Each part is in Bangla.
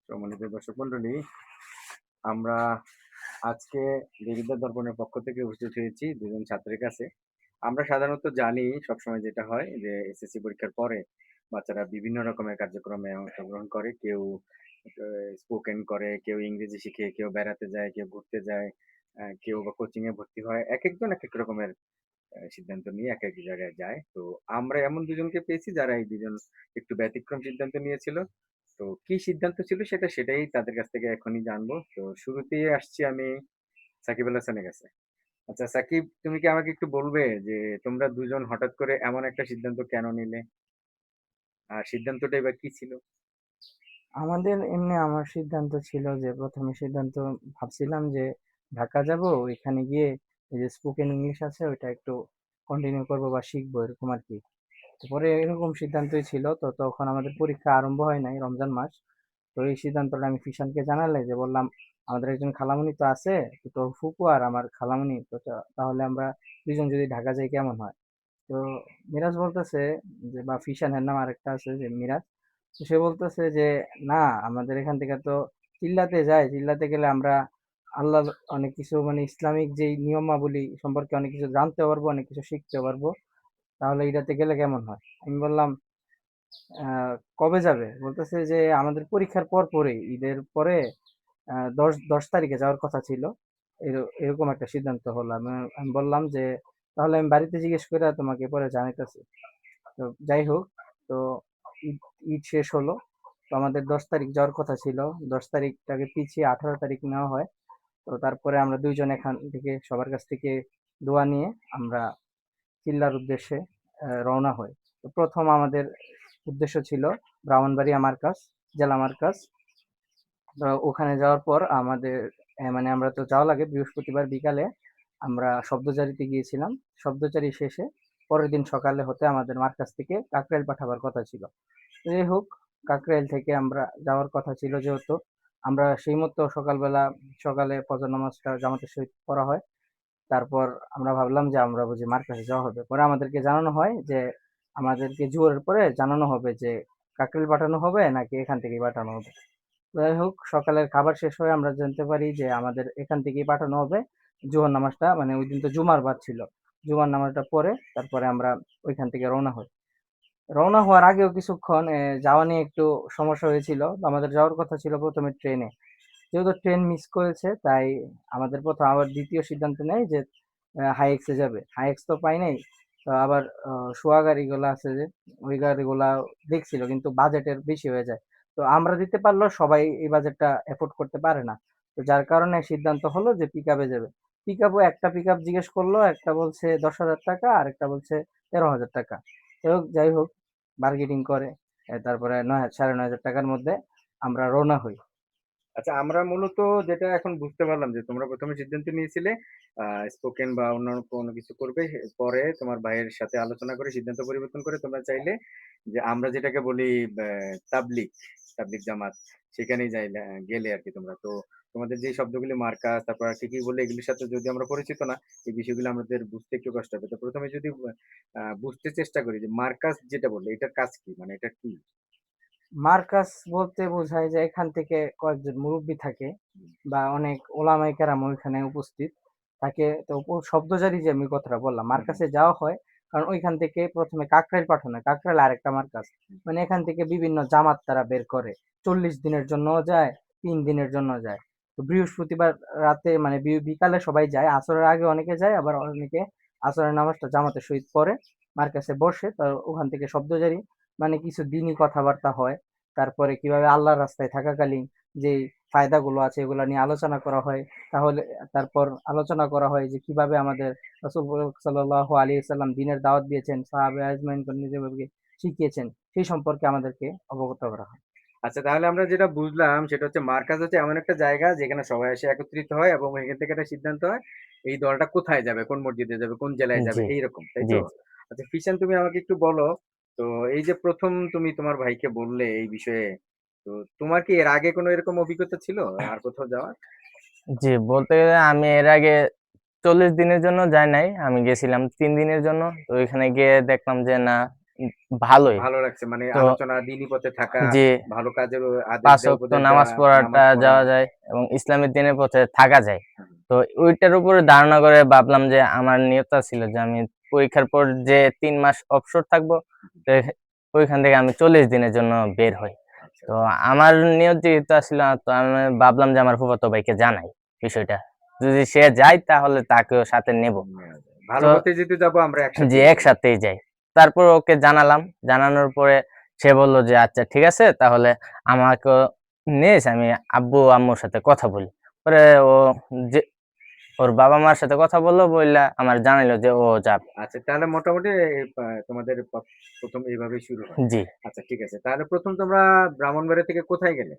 সম্মানিত দর্শক মন্ডলী, আমরা আজকে বিবিধ দর্পণের পক্ষ থেকে উপস্থিত হয়েছি দুজন ছাত্রের কাছে। আমরা সাধারণত জানি সবসময় যেটা হয় যে এসএসসি পরীক্ষার পরে বাচ্চারা বিভিন্ন রকমের কার্যক্রমে অংশগ্রহণ করে। কেউ স্পোকেন করে, কেউ ইংরেজি শিখে, কেউ বেড়াতে যায়, কেউ ঘুরতে যায়, কেউ বা কোচিং এ ভর্তি হয়। একেকজন একেক রকমের সিদ্ধান্ত নিয়ে একেক জায়গায় যায়। তো আমরা এমন দুজনকে পেয়েছি যারা এই দুজন একটু ব্যতিক্রম সিদ্ধান্ত নিয়েছিল। তো কি সিদ্ধান্ত ছিল সেটাই তাদের কাছ থেকে এখনই জানবো। তো শুরুতেই আসছি আমি সাকিব আল হাসানের কাছে। আচ্ছা সাকিব, তুমি কি আমাকে একটু বলবে যে তোমরা দুজন হঠাৎ করে এমন একটা সিদ্ধান্ত কেন নিলে? আর সিদ্ধান্তটাই বা কি ছিল? আমাদের এমনি আমার সিদ্ধান্ত ছিল যে প্রথমে সিদ্ধান্ত ভাবছিলাম যে ঢাকা যাব, ওইখানে গিয়ে এই যে স্পোকেন ইংলিশ আছে ওইটা একটু কন্টিনিউ করব বা শিখবো এরকম আর কি। তো পরে এরকম সিদ্ধান্তই ছিল, তো তখন আমাদের পরীক্ষা আরম্ভ হয় নাই, রমজান মাস। তো এই সিদ্ধান্তটা আমি ফিশানকে জানালে যে বললাম আমাদের একজন খালামণি তো আছে, তো তোর ফুপু আর আমার খালামণি তো তাহলে আমরা দুজন যদি ঢাকা যাই কেমন হয়। তো মিরাজ বলতেছে যে, বা ফিশানের নাম আরেকটা আছে যে মিরাজ, তো সে বলতেছে যে না, আমাদের এখান থেকে তো চিল্লাতে যায়, চিল্লাতে গেলে আমরা আল্লাহর অনেক কিছু মানে ইসলামিক যেই নিয়মাবলী সম্পর্কে অনেক কিছু জানতে পারবো, অনেক কিছু শিখতে পারবো, তাহলে এটাতে গেলে কেমন হয়। আমি বললাম কবে যাবে? বলতেছে যে আমাদের পরীক্ষার পর পরেই, ঈদের পরে দশ দশ তারিখে যাওয়ার কথা ছিল। এরকম একটা সিদ্ধান্ত হলো। আমি আমি বললাম যে তাহলে আমি বাড়িতে জিজ্ঞেস করে তোমাকে পরে জানাইতেছি। তো যাই হোক, তো ঈদ ঈদ শেষ হলো। তো আমাদের 10 তারিখ যাওয়ার কথা ছিল, 10 তারিখটাকে পিছিয়ে 18 তারিখ নেওয়া হয়। তো তারপরে আমরা দুইজন এখান থেকে সবার কাছ থেকে দোয়া নিয়ে আমরা চিল্লার উদ্দেশ্যে রওনা হই। তো প্রথম আমাদের উদ্দেশ্য ছিল ব্রাহ্মণবাড়িয়া মার্কাজ, জেলা মার্কাজ। তো ওখানে যাওয়ার পর আমাদের মানে আমরা তো যাওয়া লাগে বৃহস্পতিবার বিকালে আমরা শব্দচারীতে গিয়েছিলাম। শব্দচারী শেষে পরের দিন সকালে হতে আমাদের মার্কাজ থেকে কাকরাইল পাঠাবার কথা ছিল। যাই হোক, কাকরাইল থেকে আমরা যাওয়ার কথা ছিল, যেহেতু আমরা সেই মতো সকালে ফজর নামাজটা জামাতের সহিত পড়া হয়। তারপর আমরা ভাবলাম যে আমরা বুঝি মার্কাজে যাওয়া হবে, পরে আমাদেরকে জানানো হয় যে আমাদেরকে জোহরের পরে জানানো হবে যে কাকরাইল পাঠানো হবে নাকি এখান থেকেই পাঠানো হবে। যাই হোক, সকালের খাবার শেষ হয়ে আমরা জানতে পারি যে আমাদের এখান থেকেই পাঠানো হবে। জোহর নামাজটা মানে ওই দিন তো জুমার বাদ ছিল, জুমার নামাজটা পরে তারপরে আমরা ওইখান থেকে রওনা হই। রওনা হওয়ার আগেও কিছুক্ষণ যাওয়া নিয়ে একটু সমস্যা হয়েছিল। আমাদের যাওয়ার কথা ছিল প্রথমে ট্রেনে, যেহেতু ট্রেন মিস করেছে তাই আমাদের প্রথম আবার দ্বিতীয় সিদ্ধান্ত নেয় যে হাইএক্সে যাবে। হাইএক্স তো পাই নাই, তো আবার শোয়া গাড়িগুলো আছে যে ওই গাড়িগুলা দেখছিল, কিন্তু বাজেটের বেশি হয়ে যায়। তো আমরা দিতে পারলেও সবাই এই বাজেটটা এফোর্ড করতে পারে না। তো যার কারণে সিদ্ধান্ত হলো যে পিক আপে যাবে। পিক আপও একটা পিক আপ জিজ্ঞেস করলো, একটা বলছে 10,000 টাকা আর একটা বলছে 13,000 টাকা। যাই হোক, বার্গেনিং করে তারপরে 9,000 সাড়ে 9,000 টাকার মধ্যে আমরা রওনা হই। আচ্ছা, আমরা মূলত যেটা এখন বুঝতে পারলাম যে তোমরা ১ম এ সিদ্ধান্ত নিয়েছিলে স্পোকেন বা অন্যান্য কোনো কিছু করবে। পরে তোমার ভাইয়ের সাথে আলোচনা করে সিদ্ধান্ত পরিবর্তন করে তোমরা চাইলে যে আমরা যেটাকে বলি ব্যা তাবলিগ, তাবলিগ জামাত সেখানেই গেলে আরকি তোমরা। তো তোমাদের যে শব্দগুলি মার্কাস, তারপর আর কি বললে এগুলির সাথে যদি আমরা পরিচিত না, এই বিষয়গুলো আমাদের বুঝতে একটু কষ্ট হবে। তো ১ম এ যদি বুঝতে চেষ্টা করি যে মার্কাস যেটা বললে এটার কাজ কি? মানে এটা কি? মার্কাস বলতে বোঝায় যে এখান থেকে কয়েকজন মুরব্বী থাকে বা অনেক ওলামায়ে কেরাম ওইখানে উপস্থিত থাকে। তো শব্দজারি যে আমি কথাটা বললাম, হুম, হুম, মার্কাসে যাওয়া হয় কারণ ওইখান থেকে প্রথমে কাকরাইল পাঠানো হয়। কাকরাইল আরেকটা মার্কাস, হুম। মানে এখান থেকে বিভিন্ন জামাত তারা বের করে। 40 দিনের জন্যও যায়, 3 দিনের জন্য যায়। তো বৃহস্পতিবার রাতে মানে বিকালে সবাই যায়, আসরের আগে অনেকে যায়, আবার অনেকে আসরের নামাজটা জামাতের সহিত পড়ে মার্কাসে বসে। তো ওখান থেকে শব্দজারি মানে কিছু দিনই কথাবার্তা হয়। তারপরে কিভাবে আল্লাহর রাস্তায় থাকাকালীন যে ফায়দাগুলো আছে এগুলো নিয়ে আলোচনা করা হয়। তাহলে তারপর আলোচনা করা হয় যে কিভাবে আমাদের রাসূল সাল্লাল্লাহু আলাইহি ওয়াসাল্লাম দ্বীনের দাওয়াত দিয়েছেন, সাহাবা আজমাইনকে নিজেভাবে শিখিয়েছেন, সেই সম্পর্কে আমাদেরকে অবগত করা হয়। আচ্ছা, তাহলে আমরা যেটা বুঝলাম সেটা হচ্ছে মার্কাজ হচ্ছে এমন একটা জায়গা যেখানে সবাই এসে একত্রিত হয় এবং এখান থেকে একটা সিদ্ধান্ত হয় এই দলটা কোথায় যাবে, কোন মসজিদে যাবে, কোন জেলায় যাবে জি, এইরকম, তাই জি, তো? জি। আচ্ছা ফিশান, তুমি আমাকে একটু বলো তো এই যে ১ম তুমি তোমার ভাইকে বললে এই বিষয়ে, তো তোমার কি এর আগে কোনো এরকম অভিজ্ঞতা ছিল আর কোথাও যাওয়ার? জি, বলতে গেলে আমি এর আগে 40 দিনের জন্য যাই নাই। আমি গেছিলাম 3 দিনের জন্য। তো ওইখানে গিয়ে দেখলাম যে না, ভালোই। ভালো লাগছে মানে তো আলোচনা, দিনী পথে থাকা, যে ভালো কাজের আদেশ ৫ দেওয়া, ওয়াক্ত উপদেশ নামাজ দেওয়া, পড়াটা নামাজ পড়া। যাওয়া যায় এবং ইসলামের দিনের পথে থাকা যায়। হুম, তো ওইটার উপরে ধারণা করে ভাবলাম যে আমার নিয়তটা ছিল যে আমি পরীক্ষার পর যে ৩ মাস অবসর থাকবো, তো ওইখান থেকে আমি ৪০ দিনের জন্য বের হই। আচ্ছা, তো আচ্ছা। আমার নিয়ত যেহেতু আসলে তো আমি ভাবলাম যে আমার ফুফাতো ভাইকে জানাই বিষয়টা। যদি সে যায় তাহলে তাকেও সাথে নেব। নেওয়া যায়। ভালো তো পথে যেহেতু যাবো আমরা জি, একসাথেই যাবো। একসাথেই যাই। তারপর ওকে জানালাম। জানানোর পরে সে বলল যে, "আচ্ছা ঠিক আছে তাহলে আমাকেও নিস, আমি আব্বু-আম্মুর সাথে কথা বলি।" পরে ও যে ওর বাবা-মার সাথে কথা বলল, বইলা আমার জানাইলো যে ও যাবে। আচ্ছা তাহলে মোটামুটি তোমাদের ১ম এইভাবেই শুরু হয়। জি। আচ্ছা ঠিক আছে। তাহলে ১ম তোমরা ব্রাহ্মণবাড়িয়া থেকে কোথায় গেলে?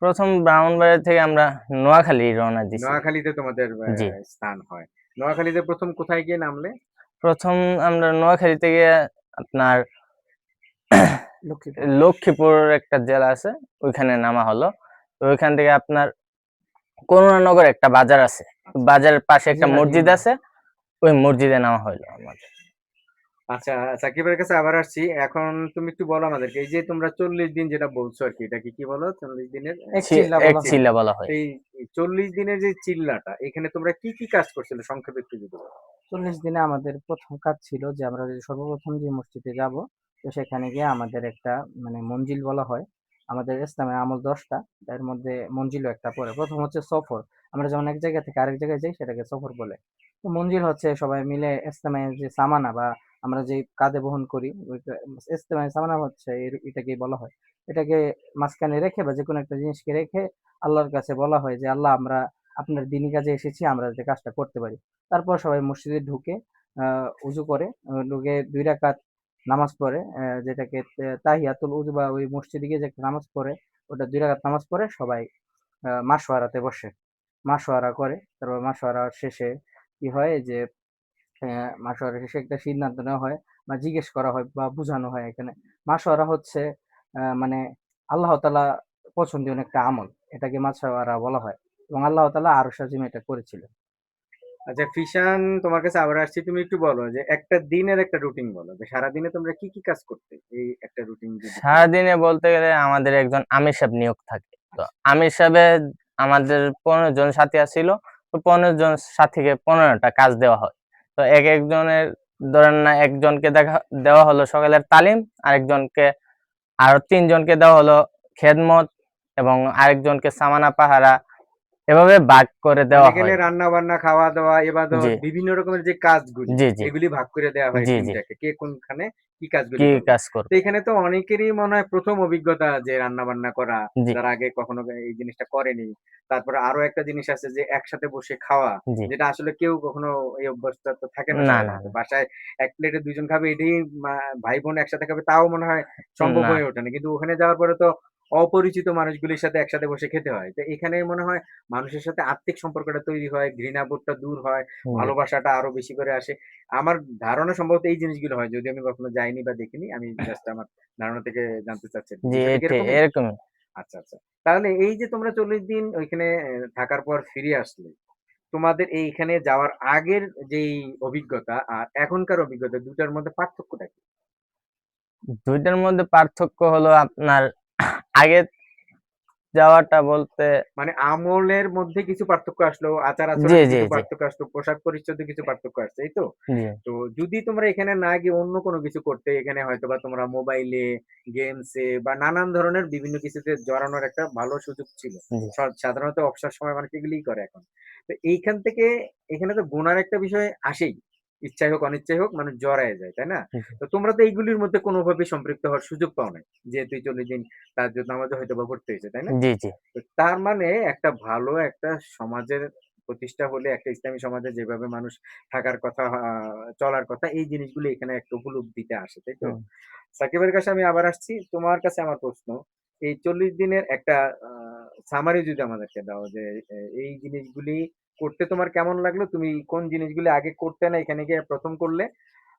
১ম ব্রাহ্মণবাড়িয়া থেকে আমরা নোয়াখালী রওনা দিছি। নোয়াখালীতে তোমাদের জি। স্থান হয়। নোয়াখালীতে ১ম কোথায় গিয়ে নামলে? ১ম আমরা নোয়াখালী থেকে আপনার লক্ষ্মীপুর। লক্ষ্মীপুর একটা জেলা আছে, ওইখানে নামা হলো। তো ওইখান থেকে আপনার করুণানগর একটা বাজার আছে। আচ্ছা, বাজারের পাশে একটা জেলার মসজিদ ইউনিয়ন। আছে। ওই মসজিদে নেওয়া হইলো আমাদের। আচ্ছা সাকিবের কাছে আবার আসছি। এখন তুমি একটু বলো আমাদেরকে এই যে তোমরা ৪০ দিন যেটা বলছো আরকি এটাকে কি বলো? ৪০ দিনের এক চিল্লা এক বলা হয়। চিল্লা চিল্লা। বলা হয়। এই ৪০ দিনের যে চিল্লাটা এখানে তোমরা কি, কি কাজ করছিলে সংক্ষেপে একটু যদি বলো? ৪০ দিনে আমাদের ১ম কাজ ছিল যে আমরা যে সর্বপ্রথম যে মসজিদে যাব, তো সেখানে গিয়ে আমাদের একটা মানে মঞ্জিল বলা হয়। আমাদের ইসলামের আমল ১০ টা। তার মধ্যে মঞ্জিলও একটা পড়ে। ১ম হচ্ছে সফর। আমরা যেমন এক জায়গা থেকে আরেক জায়গায় যাই সেটাকে সফর বলে। তো মঞ্জিল হচ্ছে সবাই মিলে ইসলামের যে সামানা বা আমরা যে কাঁধে বহন করি ওইটা ইসলামের সামানা হচ্ছে এটাকেই বলা হয়। এটাকে মাঝখানে রেখে বা যেকোনো একটা জিনিসকে রেখে আল্লাহর কাছে বলা হয় যে, "আল্লাহ আমরা আপনার দ্বীনি কাজে এসেছি, আমরা যাতে কাজটা করতে পারি।" তারপর সবাই মসজিদে ঢুকে উজু করে ঢুকে ২ রাকাত নামাজ পড়ে যেটাকে তাহিয়াতুল উজু বা ওই মসজিদে গিয়ে যে একটা নামাজ পড়ে ওটা ২ রাকাত নামাজ পড়ে সবাই মাসোয়ারাতে বসে। মাসোয়ারা করে। তারপর মাসোয়ারা শেষে কি হয় যে মাসোয়ারা শেষে একটা সিদ্ধান্ত নেওয়া হয় বা জিজ্ঞেস করা হয় বা বুঝানো হয় এখানে। মাসোয়ারা হচ্ছে মানে আল্লাহ তাআলা পছন্দনীয় একটা আমল। এটাকে মাসোয়ারা বলা হয় এবং আল্লাহ তাআলা আরশ আজিমে এটা করেছিলেন। আচ্ছা ফিশান তোমার কাছে আবার আসছি। তুমি একটু বলো যে একটা দিনের একটা রুটিন বলো। যে সারাদিনে তোমরা কি, কি কাজ করতে? এই একটা রুটিন যদি একটু বলো। সারাদিনে বলতে গেলে আমাদের একজন আমির সাহেব নিয়োগ থাকে। তো আচ্ছা, আমির সাহেবের আমাদের ১৫ জন সাথী আছিল। তো ১৫ জন সাথীকে ১৫ টা কাজ দেওয়া হয়। তো একেকজনের ধরেন না একজনকে দেওয়া হলো সকালের তালিম, আরেকজনকে আরো ৩ জনকে দেওয়া হলো খেদমত এবং আরেকজনকে সামানা পাহারা। এভাবে ভাগ করে মানে দেওয়া এখানে হয়। রান্না-বান্না, খাওয়া-দাওয়া, জি, ইবাদত বিভিন্ন রকমের যে কাজগুলি, জি, জি, এগুলি ভাগ করে দেওয়া হয় জি, জি। টিমটাকে। কে কোনখানে কি কাজগুলি কি করবে। কাজ তো করবে? এখানে তো অনেকেরই মনে হয় ১ম অভিজ্ঞতা যে রান্না-বান্না করা, জি, যারা আগে কখনো এই জিনিসটা করেনি। তারপরে আরো একটা জিনিস আছে যে একসাথে বসে খাওয়া, জি। যেটা আসলে কেউ কখনো এই অভ্যাসটা তো থাকে না না, সবার না, মধ্যে। না, বাসায় এক প্লেটে ২ জন খাবে এটাই মা ভাই-বোন একসাথে খাবে তাও মনে হয় সম্ভব না। হয়ে ওঠে না। কিন্তু ওখানে যাওয়ার পরে তো অপরিচিত মানুষগুলির সাথে একসাথে বসে খেতে হয়। তো এখানে মনে হয় মানুষের সাথে আত্মিক সম্পর্কটা তৈরি হয়, ঘৃণাবোধটা দূর হয়, জি, ভালোবাসাটা আরো বেশি করে আসে। আমার ধারণা সম্ভবত এই জিনিসগুলো হয়। যদিও আমি কখনো যাইনি বা দেখিনি। আমি জাস্ট আমার ধারণা থেকে জানতে চাচ্ছি আরকি। জি, বিষয়টা কি এরকমই? এরকমই। আচ্ছা, আচ্ছা। তাহলে এই যে তোমরা ৪০ দিন ওইখানে থাকার পর ফিরে আসলে, তোমাদের এইখানে যাওয়ার আগের যেই অভিজ্ঞতা আর এখনকার অভিজ্ঞতা ২ টার মধ্যে পার্থক্যটা কি? ২ টার মধ্যে পার্থক্য হলো আপনার আগে যাওয়াটা বলতে মানে আমলের মধ্যে কিছু পার্থক্য আসলো, জি, আচার-আচরণে জি, কিছু জি, পার্থক্য আসলো, পোশাক-পরিচ্ছদে কিছু পার্থক্য আসছে, এই তো? জি, তো যদি তোমরা এখানে না গিয়ে অন্য কোনো কিছু করতে, এখানে হয়তোবা তোমরা মোবাইলে, গেমসে বা নানান ধরনের বিভিন্ন কিছুতে জড়ানোর একটা ভালো সুযোগ ছিল। জি, সাধারণত অবসর সময় মানুষ এগুলিই করে এখন। তো এইখান থেকে এখানে তো গোনার একটা বিষয় আসেই। ইচ্ছাই হোক, অনিচ্ছাই হোক মানুষ জড়ায় যায়, তাই না? জি, তো তোমরা তো এইগুলির মধ্যে কোনোভাবেই সম্পৃক্ত হওয়ার সুযোগ পাও নাই। যেহেতু এই ৪০ দিন তাহাজ্জুদ নামাজও হয়তোবা পড়তে হইছে, তাই না? জি, জি, তো তার মানে একটা ভালো একটা সমাজের প্রতিষ্ঠা হলে একটা ইসলামী সমাজে যেভাবে মানুষ থাকার কথা, চলার কথা এই জিনিসগুলো এখানে একটা উপলব্ধিতে আসে, তাই তো? হুম। সাকিবের কাছে আমি আবার আসছি। তোমার কাছে আমার প্রশ্ন, এই ৪০ দিনের একটা আ সামারি যদি আমাদেরকে দাও যে এই জিনিসগুলি করতে তোমার কেমন লাগলো? তুমি কোন জিনিসগুলি আগে করতে না এখানে গিয়ে ১ম করলে?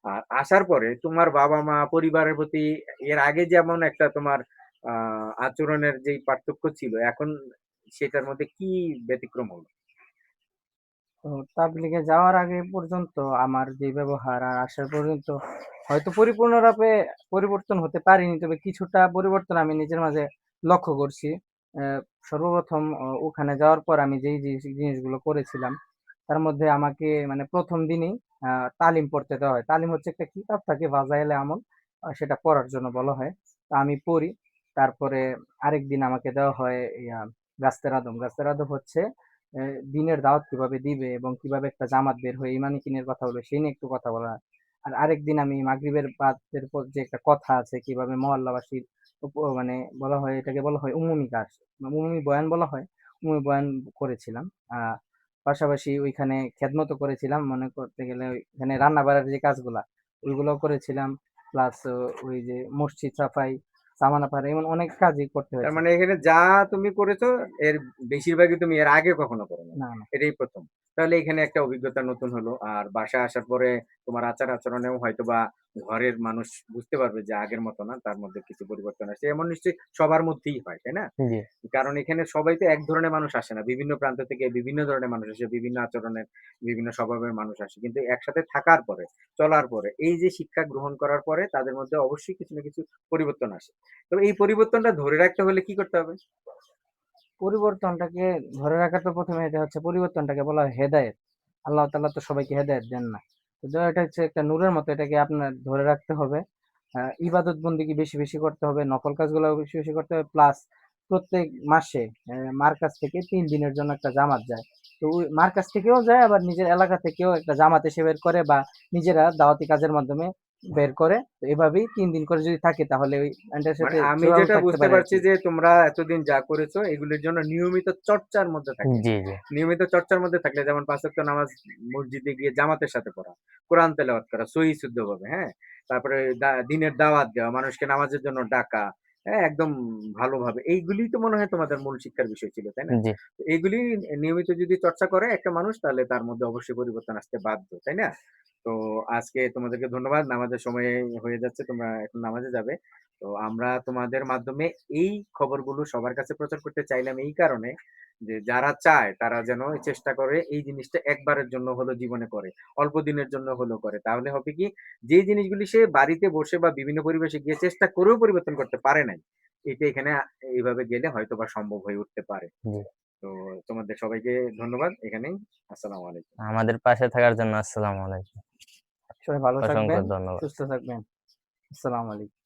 আর আসার পরে তোমার বাবা-মা, পরিবারের প্রতি এর আগে যেমন একটা তোমার আ আচরণের যেই পার্থক্য ছিল, এখন সেটার মধ্যে কি ব্যতিক্রম হলো? তো তাবলিগে যাওয়ার আগে পর্যন্ত আমার যে ব্যবহার আর আসার পর্যন্ত হয়তো পরিপূর্ণরূপে পরিবর্তন হতে পারিনি, তবে কিছুটা পরিবর্তন আমি নিজের মাঝে লক্ষ্য করছি। সর্বপ্রথম ওখানে যাওয়ার পর আমি যেই জিনিসগুলো করেছিলাম, তার মধ্যে আমাকে মানে প্রথম দিনেই তালিম পড়তে দেওয়া হয়। তালিম হচ্ছে একটা কিতাব থাকে, ফাজাইলে আমল, সেটা পড়ার জন্য বলা হয়। তো আমি পড়ি। তারপরে আরেকদিন আমাকে দেওয়া হয় গাস্তের আদব। গাস্তের আদব হচ্ছে দিনের দাওয়াত কিভাবে দিবে এবং কিভাবে একটা জামাত বের হয়ে ইমানি কিনের কথা বলবে, সেই নিয়ে একটু কথা বলা হয়। আর আরেকদিন আমি মাগরিবের বাদের পর যে একটা কথা আছে কিভাবে মহল্লাবাসীর মানে বলা হয়, এটাকে বলা হয় উমুমি কাজ, উমুমি বয়ান বলা হয়। উমুমি বয়ান করেছিলাম। পাশাপাশি ওইখানে খেদমতও করেছিলাম, মনে করতে গেলে ওইখানে রান্না বাড়ার যে কাজগুলা ওইগুলোও করেছিলাম। প্লাস ওই যে মসজিদ সাফাই, সামানা পাড়া, এমন অনেক কাজই করতে তার হয়েছে। মানে এখানে যা তুমি করেছো এর বেশিরভাগই তুমি এর আগে কখনো করো না, না, না। এটাই প্রথম। তাহলে এখানে একটা অভিজ্ঞতা নতুন হলো। আর বাসায় আসার পরে তোমার আচার আচরণেও হয়তো বা ঘরের মানুষ বুঝতে পারবে যে আগের মতো না, তার মধ্যে কিছু পরিবর্তন আসছে। এমন নিশ্চয়ই সবার মধ্যেই হয়, তাই না? জি কারণ এখানে সবাই তো এক ধরনের মানুষ আসে না, বিভিন্ন প্রান্ত থেকে বিভিন্ন ধরনের মানুষ আসে, বিভিন্ন আচরণের, বিভিন্ন স্বভাবের মানুষ আসে। কিন্তু একসাথে থাকার পরে, চলার পরে, এই যে শিক্ষা গ্রহণ করার পরে তাদের মধ্যে অবশ্যই কিছু না কিছু পরিবর্তন আসে। তো এই পরিবর্তনটা ধরে রাখতে হলে কি করতে হবে? পরিবর্তনটাকে ধরে রাখা, তো প্রথমে এটা হচ্ছে পরিবর্তনটাকে বলা হয় হেদায়েত। আল্লাহ তাআলা তো সবাইকে হেদায়েত দেন না। তো এটা হচ্ছে একটা নূরের মতো, এটাকে আপনার ধরে রাখতে হবে। ইবাদত বন্দেগী বেশি বেশি করতে হবে, নফল কাজগুলো বেশি বেশি করতে হবে। প্লাস প্রত্যেক মাসে মার কাছ থেকে 3 দিনের জন্য একটা জামাত যায়। তো ওই মার কাছ থেকেও যায়, আবার নিজের এলাকা থেকেও একটা জামাত এসে বের করে, বা নিজেরা দাওয়াতি কাজের মাধ্যমে বের করে। তো এভাবেই 3 দিন করে যদি থাকে তাহলে ওই এটার মানে সাথে আমি জোড়ালো যেটা থাকতে বুঝতে পারে পারছি আরকি। যে তোমরা এতদিন যা করেছো এগুলির জন্য নিয়মিত চর্চার মধ্যে থাকলে, জি জি নিয়মিত চর্চার মধ্যে থাকলে, যেমন ৫ ওয়াক্ত নামাজ মসজিদে গিয়ে জামাতের সাথে পড়া, কোরআন তেলাওয়াত করা সহি শুদ্ধভাবে, হ্যাঁ? তারপরে দিনের দাওয়াত দেওয়া, মানুষকে নামাজের জন্য ডাকা, হ্যাঁ? একদম ভালোভাবে। এইগুলিই তো মনে হয় তোমাদের মূল শিক্ষার বিষয় ছিল, তাই না? জি তো এগুলি নিয়মিত যদি চর্চা করে একটা মানুষ, তাহলে তার মধ্যে অবশ্যই পরিবর্তন আসতে বাধ্য, তাই না? তো আজকে তোমাদেরকে ধন্যবাদ। নামাজের সময় হয়ে যাচ্ছে, তোমরা এখন নামাজে যাবে। তো আমরা তোমাদের মাধ্যমে এই খবরগুলো সবার কাছে প্রচার করতে চাইলাম এই কারণে, যে যারা চায় তারা যেন চেষ্টা করে এই জিনিসটা একবারের জন্য হলো জীবনে করে, অল্প দিনের জন্য হলো করে। তাহলে হবে কি, যে জিনিসগুলি সে বাড়িতে বসে বা বিভিন্ন পরিবেশে গিয়ে চেষ্টা করেও পরিবর্তন করতে পারে নাই, এটা এখানে এইভাবে গেলে হয়তো বা সম্ভব হয়ে উঠতে পারে। জি তো তোমাদের সবাইকে ধন্যবাদ এখানেই। আসসালামু আলাইকুম। আমাদের পাশে থাকার জন্য আসসালামু আলাইকুম। সবাই ভালো থাকবেন, অসংখ্য ধন্যবাদ। সুস্থ থাকবেন। আসসালামু আলাইকুম।